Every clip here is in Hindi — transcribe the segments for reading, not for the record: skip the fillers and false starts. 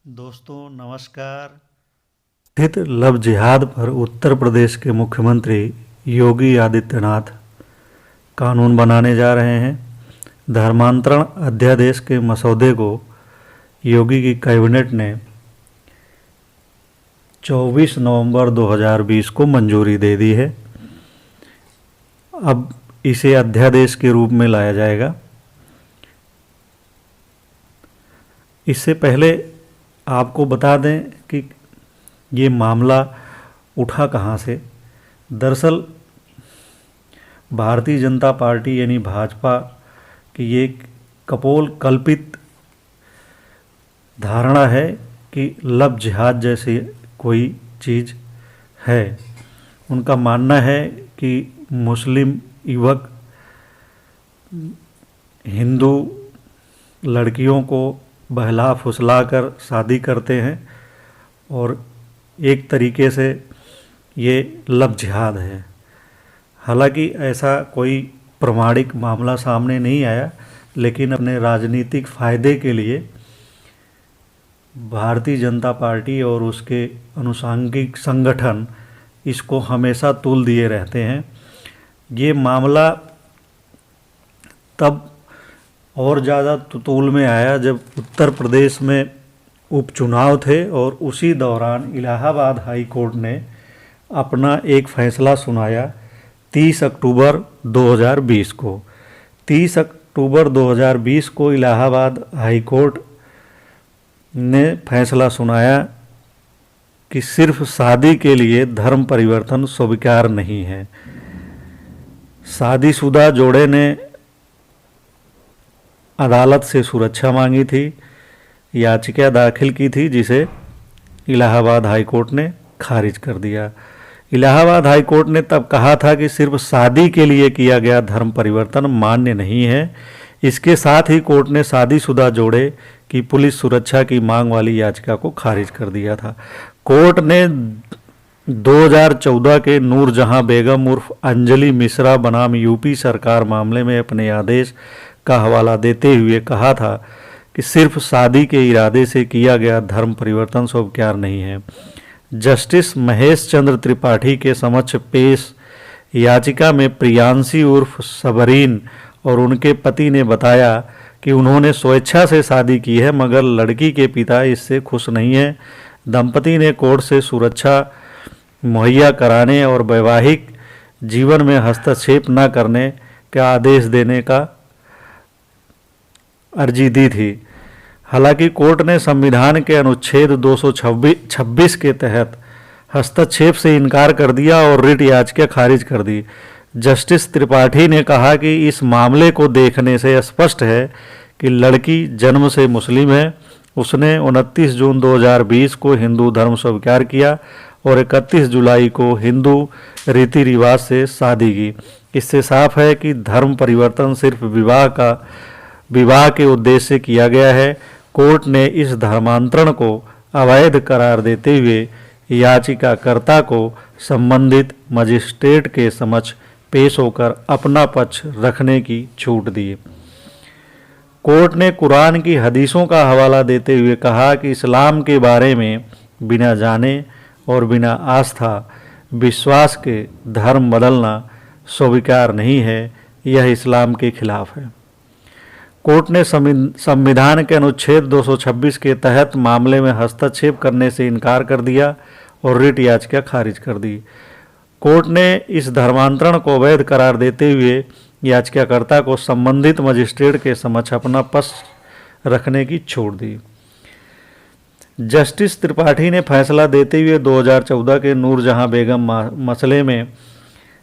दोस्तों नमस्कार। स्थित लव जिहाद पर उत्तर प्रदेश के मुख्यमंत्री योगी आदित्यनाथ कानून बनाने जा रहे हैं। धर्मांतरण अध्यादेश के मसौदे को योगी की कैबिनेट ने 24 नवंबर 2020 को मंजूरी दे दी है। अब इसे अध्यादेश के रूप में लाया जाएगा। इससे पहले आपको बता दें कि ये मामला उठा कहाँ से। दरअसल भारतीय जनता पार्टी यानी भाजपा की ये कपोल कल्पित धारणा है कि लव जिहाद जैसी कोई चीज़ है। उनका मानना है कि मुस्लिम युवक हिंदू लड़कियों को बहला फुसला कर शादी करते हैं और एक तरीके से ये लव जिहाद है। हालांकि ऐसा कोई प्रमाणिक मामला सामने नहीं आया, लेकिन अपने राजनीतिक फ़ायदे के लिए भारतीय जनता पार्टी और उसके अनुषांगिक संगठन इसको हमेशा तूल दिए रहते हैं। ये मामला तब और ज़्यादा तूल में आया जब उत्तर प्रदेश में उपचुनाव थे और उसी दौरान इलाहाबाद हाई कोर्ट ने अपना एक फ़ैसला सुनाया 30 अक्टूबर 2020 को। 30 अक्टूबर 2020 को इलाहाबाद हाई कोर्ट ने फैसला सुनाया कि सिर्फ शादी के लिए धर्म परिवर्तन स्वीकार नहीं है। शादीशुदा जोड़े ने अदालत से सुरक्षा मांगी थी, याचिका दाखिल की थी, जिसे इलाहाबाद हाई कोर्ट ने खारिज कर दिया। इलाहाबाद हाई कोर्ट ने तब कहा था कि सिर्फ शादी के लिए किया गया धर्म परिवर्तन मान्य नहीं है। इसके साथ ही कोर्ट ने शादीशुदा जोड़े की पुलिस सुरक्षा की मांग वाली याचिका को खारिज कर दिया था। कोर्ट ने 2014 के नूरजहां बेगम उर्फ अंजलि मिश्रा बनाम यूपी सरकार मामले में अपने आदेश का हवाला देते हुए कहा था कि सिर्फ शादी के इरादे से किया गया धर्म परिवर्तन स्वीकार नहीं है। जस्टिस महेश चंद्र त्रिपाठी के समक्ष पेश याचिका में प्रियांशी उर्फ सबरीन और उनके पति ने बताया कि उन्होंने स्वेच्छा से शादी की है, मगर लड़की के पिता इससे खुश नहीं है। दंपति ने कोर्ट से सुरक्षा मुहैया कराने और वैवाहिक जीवन में हस्तक्षेप न करने का आदेश देने का अर्जी दी थी। हालांकि कोर्ट ने संविधान के अनुच्छेद 226 के तहत हस्तक्षेप से इनकार कर दिया और रिट याचिका खारिज कर दी। जस्टिस त्रिपाठी ने कहा कि इस मामले को देखने से स्पष्ट है कि लड़की जन्म से मुस्लिम है। उसने 29 जून 2020 को हिंदू धर्म स्वीकार किया और 31 जुलाई को हिंदू रीति रिवाज से शादी की। इससे साफ है कि धर्म परिवर्तन सिर्फ विवाह के उद्देश्य से किया गया है। कोर्ट ने इस धर्मांतरण को अवैध करार देते हुए याचिकाकर्ता को संबंधित मजिस्ट्रेट के समक्ष पेश होकर अपना पक्ष रखने की छूट दी। कोर्ट ने कुरान की हदीसों का हवाला देते हुए कहा कि इस्लाम के बारे में बिना जाने और बिना आस्था विश्वास के धर्म बदलना स्वीकार नहीं है, यह इस्लाम के खिलाफ है। कोर्ट ने संविधान के अनुच्छेद 226 के तहत मामले में हस्तक्षेप करने से इनकार कर दिया और रिट याचिका खारिज कर दी। कोर्ट ने इस धर्मांतरण को अवैध करार देते हुए याचिकाकर्ता को संबंधित मजिस्ट्रेट के समक्ष अपना पक्ष रखने की छूट दी। जस्टिस त्रिपाठी ने फैसला देते हुए 2014 के नूरजहां बेगम मसले में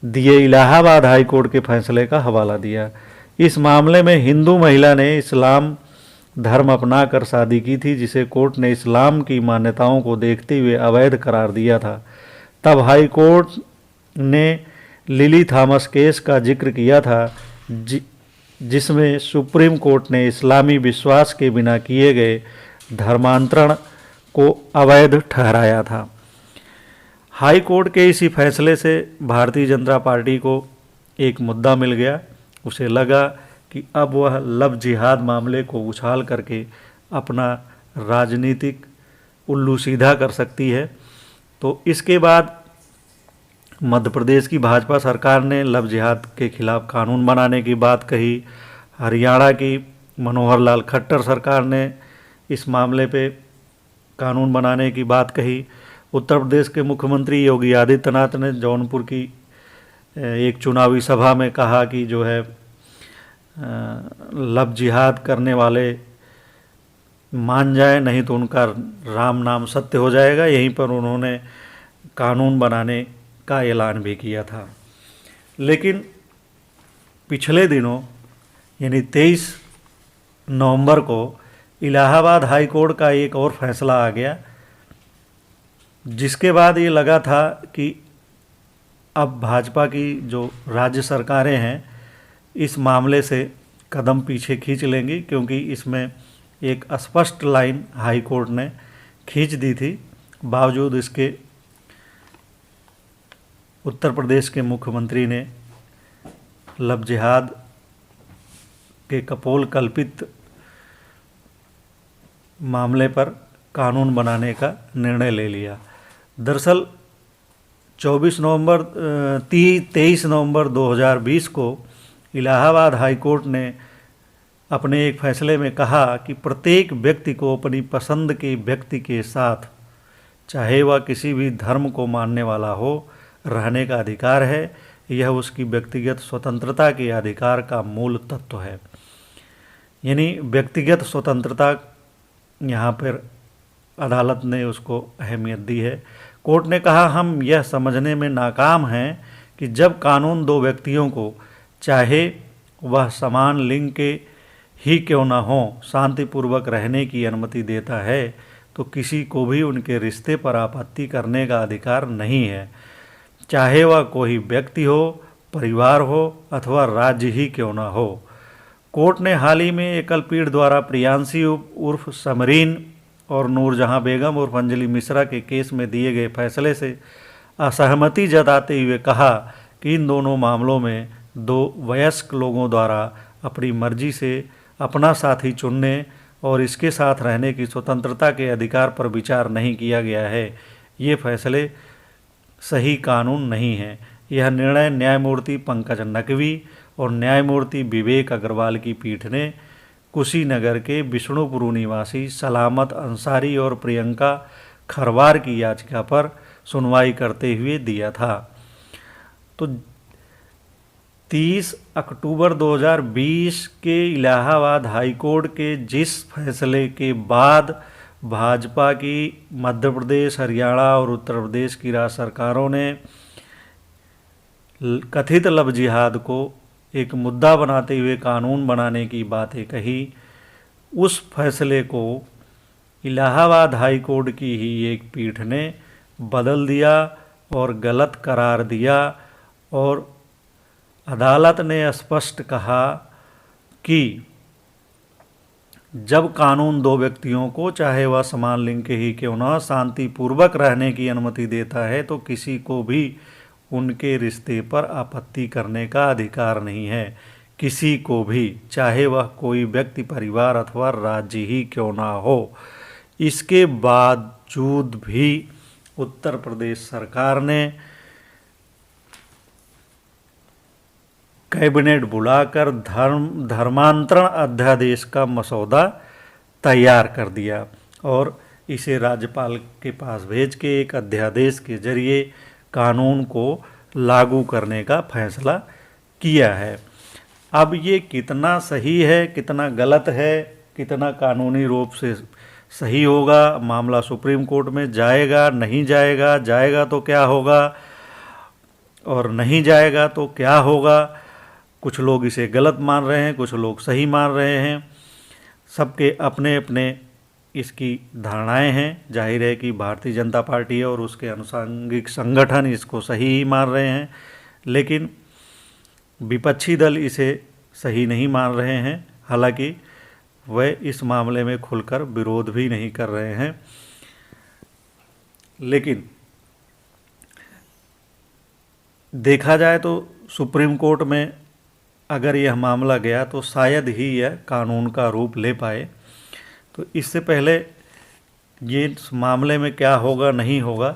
दिए इलाहाबाद हाई कोर्ट के फैसले का हवाला दिया। इस मामले में हिंदू महिला ने इस्लाम धर्म अपनाकर शादी की थी, जिसे कोर्ट ने इस्लाम की मान्यताओं को देखते हुए अवैध करार दिया था। तब हाई कोर्ट ने लिली थॉमस केस का जिक्र किया था, जिसमें सुप्रीम कोर्ट ने इस्लामी विश्वास के बिना किए गए धर्मांतरण को अवैध ठहराया था। हाई कोर्ट के इसी फैसले से भारतीय जनता पार्टी को एक मुद्दा मिल गया। उसे लगा कि अब वह लव जिहाद मामले को उछाल करके अपना राजनीतिक उल्लू सीधा कर सकती है। तो इसके बाद मध्य प्रदेश की भाजपा सरकार ने लव जिहाद के खिलाफ कानून बनाने की बात कही। हरियाणा की मनोहर लाल खट्टर सरकार ने इस मामले पे कानून बनाने की बात कही। उत्तर प्रदेश के मुख्यमंत्री योगी आदित्यनाथ ने जौनपुर की एक चुनावी सभा में कहा कि जो है लव जिहाद करने वाले मान जाए, नहीं तो उनका राम नाम सत्य हो जाएगा। यहीं पर उन्होंने कानून बनाने का ऐलान भी किया था। लेकिन पिछले दिनों यानी 23 नवंबर को इलाहाबाद हाई कोर्ट का एक और फैसला आ गया, जिसके बाद ये लगा था कि अब भाजपा की जो राज्य सरकारें हैं इस मामले से कदम पीछे खींच लेंगी, क्योंकि इसमें एक स्पष्ट लाइन हाई कोर्ट ने खींच दी थी। बावजूद इसके उत्तर प्रदेश के मुख्यमंत्री ने लव जिहाद के कपोल कल्पित मामले पर कानून बनाने का निर्णय ले लिया। दरअसल 23 नवंबर 2020 को इलाहाबाद हाई कोर्ट ने अपने एक फैसले में कहा कि प्रत्येक व्यक्ति को अपनी पसंद के व्यक्ति के साथ, चाहे वह किसी भी धर्म को मानने वाला हो, रहने का अधिकार है। यह उसकी व्यक्तिगत स्वतंत्रता के अधिकार का मूल तत्व है। यानी व्यक्तिगत स्वतंत्रता यहाँ पर अदालत ने उसको अहमियत दी है। कोर्ट ने कहा, हम यह समझने में नाकाम हैं कि जब कानून दो व्यक्तियों को, चाहे वह समान लिंग के ही क्यों न हो, शांतिपूर्वक रहने की अनुमति देता है, तो किसी को भी उनके रिश्ते पर आपत्ति करने का अधिकार नहीं है, चाहे वह कोई व्यक्ति हो, परिवार हो अथवा राज्य ही क्यों न हो। कोर्ट ने हाल ही में एकल पीठ द्वारा प्रियांशी उर्फ समरीन और नूरजहां बेगम उर्फ अंजलि मिश्रा के केस में दिए गए फैसले से असहमति जताते हुए कहा कि इन दोनों मामलों में दो वयस्क लोगों द्वारा अपनी मर्जी से अपना साथी चुनने और इसके साथ रहने की स्वतंत्रता के अधिकार पर विचार नहीं किया गया है। ये फैसले सही कानून नहीं है। यह निर्णय न्यायमूर्ति पंकज नकवी और न्यायमूर्ति विवेक अग्रवाल की पीठ ने कुशीनगर के विष्णुपुर निवासी सलामत अंसारी और प्रियंका खरवार की याचिका पर सुनवाई करते हुए दिया था। तो 30 अक्टूबर 2020 के इलाहाबाद हाई कोर्ट के जिस फैसले के बाद भाजपा की मध्य प्रदेश, हरियाणा और उत्तर प्रदेश की राज्य सरकारों ने कथित लव जिहाद को एक मुद्दा बनाते हुए कानून बनाने की बातें कही, उस फैसले को इलाहाबाद हाई कोर्ट की ही एक पीठ ने बदल दिया और गलत करार दिया और अदालत ने स्पष्ट कहा कि जब कानून दो व्यक्तियों को, चाहे वह समान लिंग के ही क्यों न, शांतिपूर्वक रहने की अनुमति देता है, तो किसी को भी उनके रिश्ते पर आपत्ति करने का अधिकार नहीं है। किसी को भी, चाहे वह कोई व्यक्ति, परिवार अथवा राज्य ही क्यों ना हो। इसके बावजूद भी उत्तर प्रदेश सरकार ने कैबिनेट बुलाकर धर्मांतरण अध्यादेश का मसौदा तैयार कर दिया और इसे राज्यपाल के पास भेज के एक अध्यादेश के जरिए कानून को लागू करने का फैसला किया है। अब ये कितना सही है, कितना गलत है, कितना कानूनी रूप से सही होगा, मामला सुप्रीम कोर्ट में जाएगा, नहीं जाएगा, जाएगा तो क्या होगा और नहीं जाएगा तो क्या होगा। कुछ लोग इसे गलत मान रहे हैं, कुछ लोग सही मान रहे हैं। सबके अपने अपने इसकी धारणाएं हैं। जाहिर है कि भारतीय जनता पार्टी और उसके अनुषंगिक संगठन इसको सही ही मान रहे हैं, लेकिन विपक्षी दल इसे सही नहीं मान रहे हैं। हालांकि वह इस मामले में खुलकर विरोध भी नहीं कर रहे हैं। लेकिन देखा जाए तो सुप्रीम कोर्ट में अगर यह मामला गया तो शायद ही यह कानून का रूप ले पाए। तो इससे पहले ये इस मामले में क्या होगा नहीं होगा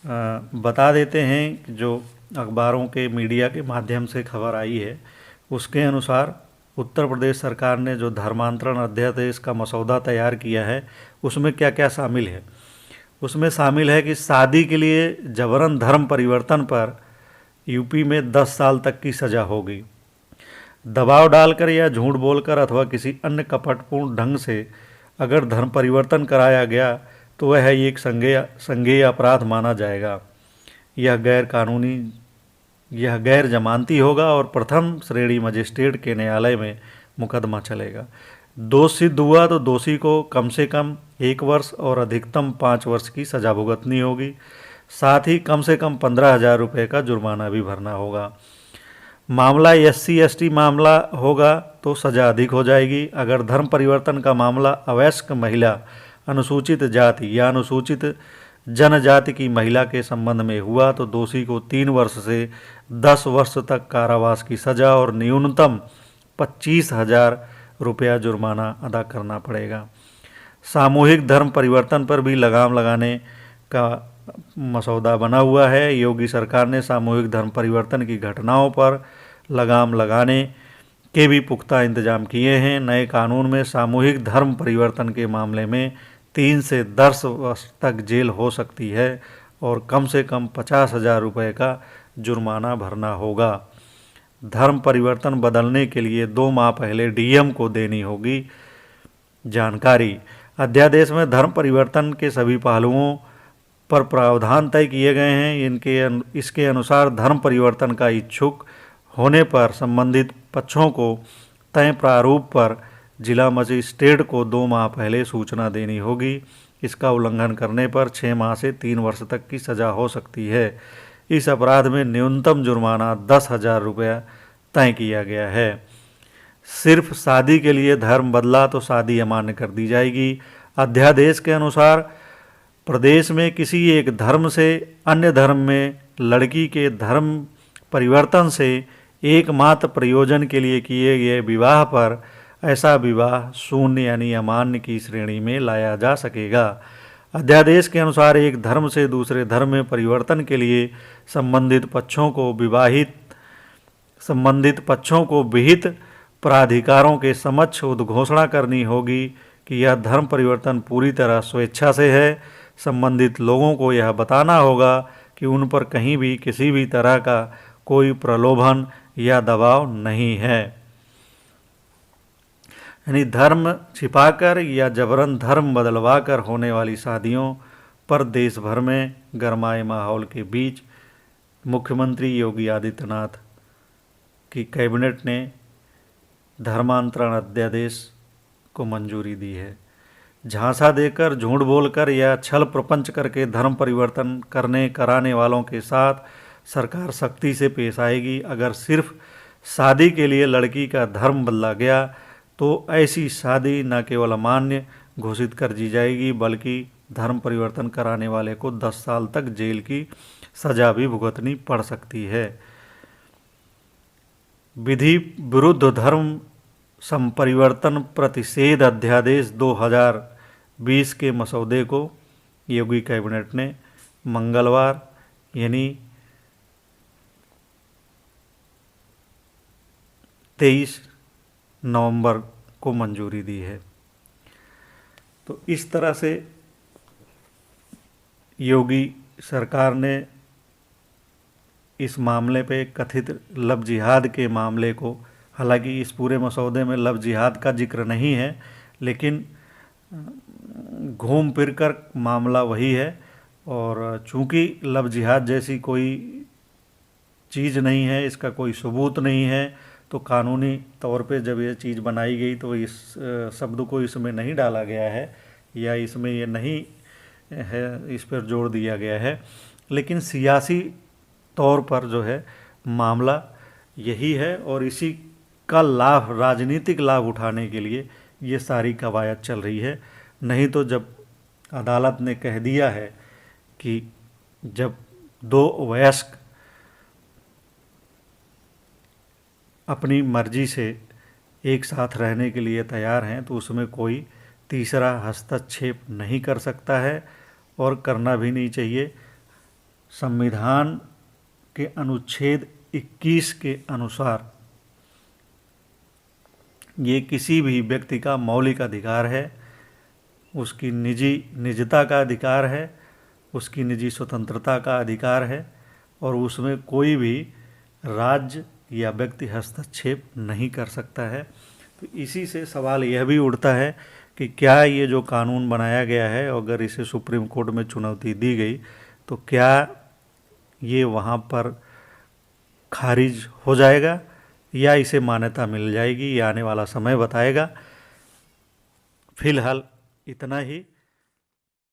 बता देते हैं कि जो अखबारों के मीडिया के माध्यम से खबर आई है उसके अनुसार उत्तर प्रदेश सरकार ने जो धर्मांतरण अध्यादेश का मसौदा तैयार किया है उसमें क्या क्या शामिल है। उसमें शामिल है कि शादी के लिए जबरन धर्म परिवर्तन पर यूपी में 10 साल तक की सज़ा होगी। दबाव डालकर या झूठ बोलकर अथवा किसी अन्य कपटपूर्ण ढंग से अगर धर्म परिवर्तन कराया गया तो वह एक संज्ञेय अपराध माना जाएगा। यह गैर जमानती होगा और प्रथम श्रेणी मजिस्ट्रेट के न्यायालय में मुकदमा चलेगा। दोष सिद्ध हुआ तो दोषी को कम से कम 1 वर्ष और अधिकतम 5 वर्ष की सज़ा भुगतनी होगी। साथ ही कम से कम 15,000 रुपये का जुर्माना भी भरना होगा। मामला SC/ST मामला होगा तो सज़ा अधिक हो जाएगी। अगर धर्म परिवर्तन का मामला अवयस्क महिला, अनुसूचित जाति या अनुसूचित जनजाति की महिला के संबंध में हुआ तो दोषी को 3 वर्ष से 10 वर्ष तक कारावास की सज़ा और न्यूनतम 25,000 रुपया जुर्माना अदा करना पड़ेगा। सामूहिक धर्म परिवर्तन पर भी लगाम लगाने का मसौदा बना हुआ है। योगी सरकार ने सामूहिक धर्म परिवर्तन की घटनाओं पर लगाम लगाने के भी पुख्ता इंतजाम किए हैं। नए कानून में सामूहिक धर्म परिवर्तन के मामले में 3 से 10 वर्ष तक जेल हो सकती है और कम से कम 50,000 रुपये का जुर्माना भरना होगा। धर्म परिवर्तन बदलने के लिए 2 माह पहले DM को देनी होगी जानकारी। अध्यादेश में धर्म परिवर्तन के सभी पहलुओं पर प्रावधान तय किए गए हैं। इसके अनुसार धर्म परिवर्तन का इच्छुक होने पर संबंधित पक्षों को तय प्रारूप पर जिला मजिस्ट्रेट को 2 माह पहले सूचना देनी होगी। इसका उल्लंघन करने पर 6 माह से 3 वर्ष तक की सज़ा हो सकती है। इस अपराध में न्यूनतम जुर्माना 10,000 रुपया तय किया गया है। सिर्फ शादी के लिए धर्म बदला तो शादी अमान्य कर दी जाएगी। अध्यादेश के अनुसार प्रदेश में किसी एक धर्म से अन्य धर्म में लड़की के धर्म परिवर्तन से एकमात्र प्रयोजन के लिए किए गए विवाह पर ऐसा विवाह शून्य यानी अमान्य की श्रेणी में लाया जा सकेगा। अध्यादेश के अनुसार एक धर्म से दूसरे धर्म में परिवर्तन के लिए संबंधित पक्षों को विहित प्राधिकारों के समक्ष उद्घोषणा करनी होगी कि यह धर्म परिवर्तन पूरी तरह स्वेच्छा से है। संबंधित लोगों को यह बताना होगा कि उन पर कहीं भी किसी भी तरह का कोई प्रलोभन या दबाव नहीं है। यानी धर्म छिपाकर या जबरन धर्म बदलवाकर होने वाली शादियों पर देश भर में गरमाए माहौल के बीच मुख्यमंत्री योगी आदित्यनाथ की कैबिनेट ने धर्मांतरण अध्यादेश को मंजूरी दी है। झांसा देकर, झूठ बोलकर या छल प्रपंच करके धर्म परिवर्तन कराने वालों के साथ सरकार सख्ती से पेश आएगी। अगर सिर्फ शादी के लिए लड़की का धर्म बदला गया तो ऐसी शादी न केवल अमान्य घोषित कर दी जाएगी बल्कि धर्म परिवर्तन कराने वाले को 10 साल तक जेल की सजा भी भुगतनी पड़ सकती है। विधि विरुद्ध धर्म संपरिवर्तन प्रतिषेध अध्यादेश 2020 के मसौदे को योगी कैबिनेट ने मंगलवार यानी 23 नवंबर को मंजूरी दी है। तो इस तरह से योगी सरकार ने इस मामले पे कथित लव जिहाद के मामले को, हालांकि इस पूरे मसौदे में लव जिहाद का जिक्र नहीं है लेकिन घूम फिर कर मामला वही है। और चूंकि लव जिहाद जैसी कोई चीज़ नहीं है, इसका कोई सबूत नहीं है, तो कानूनी तौर पे जब ये चीज़ बनाई गई तो इस शब्द को इसमें नहीं डाला गया है या इसमें ये नहीं है, इस पर जोर दिया गया है। लेकिन सियासी तौर पर जो है मामला यही है और इसी का लाभ, राजनीतिक लाभ उठाने के लिए ये सारी कवायद चल रही है। नहीं तो जब अदालत ने कह दिया है कि जब 2 वयस्क अपनी मर्जी से एक साथ रहने के लिए तैयार हैं तो उसमें कोई तीसरा, हस्तक्षेप नहीं कर सकता है और करना भी नहीं चाहिए। संविधान के अनुच्छेद 21 के अनुसार ये किसी भी व्यक्ति का मौलिक अधिकार है, उसकी निजता का अधिकार है, उसकी निजी स्वतंत्रता का अधिकार है और उसमें कोई भी राज्य या व्यक्ति हस्तक्षेप नहीं कर सकता है। तो इसी से सवाल यह भी उठता है कि क्या ये जो कानून बनाया गया है, अगर इसे सुप्रीम कोर्ट में चुनौती दी गई तो क्या ये वहाँ पर खारिज हो जाएगा या इसे मान्यता मिल जाएगी, ये आने वाला समय बताएगा। फिलहाल इतना ही।